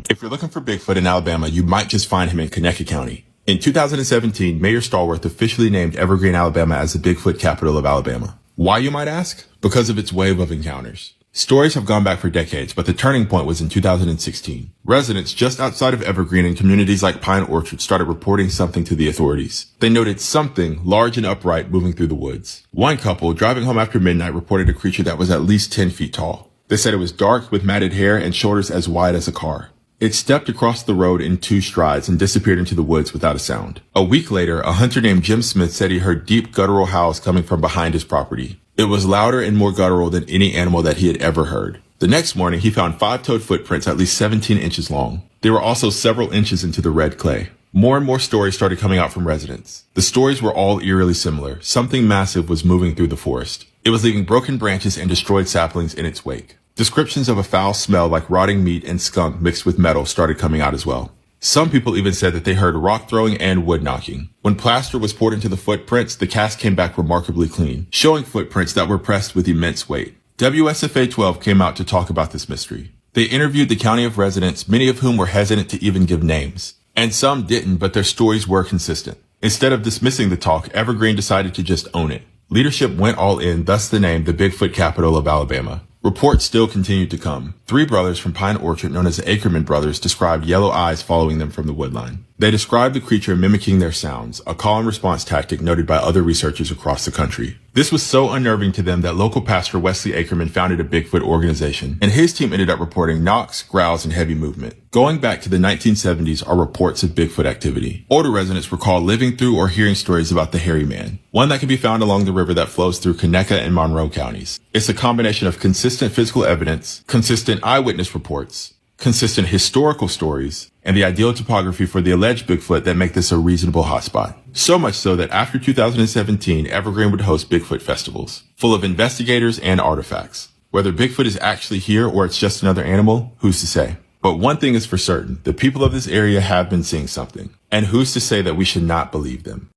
If you're looking for Bigfoot in Alabama, you might just find him in Conecuh County. In 2017, Mayor Stallworth officially named Evergreen, Alabama as the Bigfoot Capital of Alabama. Why, you might ask? Because of its wave of encounters. Stories have gone back for decades, but the turning point was in 2016. Residents just outside of Evergreen and communities like Pine Orchard started reporting something to the authorities. They noted something large and upright moving through the woods. One couple, driving home after midnight, reported a creature that was at least 10 feet tall. They said it was dark with matted hair and shoulders as wide as a car. It stepped across the road in 2 strides and disappeared into the woods without a sound. A week later, a hunter named Jim Smith said he heard deep guttural howls coming from behind his property. It was louder and more guttural than any animal that he had ever heard. The next morning, he found 5-toed footprints at least 17 inches long. They were also several inches into the red clay. More and more stories started coming out from residents. The stories were all eerily similar. Something massive was moving through the forest. It was leaving broken branches and destroyed saplings in its wake. Descriptions of a foul smell like rotting meat and skunk mixed with metal started coming out as well. Some people even said that they heard rock throwing and wood knocking. When plaster was poured into the footprints, the cast came back remarkably clean, showing footprints that were pressed with immense weight. WSFA 12 came out to talk about this mystery. They interviewed the county of residents, many of whom were hesitant to even give names. And some didn't, but their stories were consistent. Instead of dismissing the talk, Evergreen decided to just own it. Leadership went all in, thus the name, the Bigfoot Capital of Alabama. Reports still continued to come. 3 brothers from Pine Orchard, known as the Ackerman brothers, described yellow eyes following them from the woodline. They described the creature mimicking their sounds, a call and response tactic noted by other researchers across the country. This was so unnerving to them that local pastor Wesley Ackerman founded a Bigfoot organization, and his team ended up reporting knocks, growls, and heavy movement. Going back to the 1970s are reports of Bigfoot activity. Older residents recall living through or hearing stories about the hairy man, one that can be found along the river that flows through Conecuh and Monroe counties. It's a combination of consistent physical evidence, consistent eyewitness reports, consistent historical stories, and the ideal topography for the alleged Bigfoot that make this a reasonable hotspot. So much so that after 2017, Evergreen would host Bigfoot festivals, full of investigators and artifacts. Whether Bigfoot is actually here or it's just another animal, who's to say? But one thing is for certain, the people of this area have been seeing something. And who's to say that we should not believe them?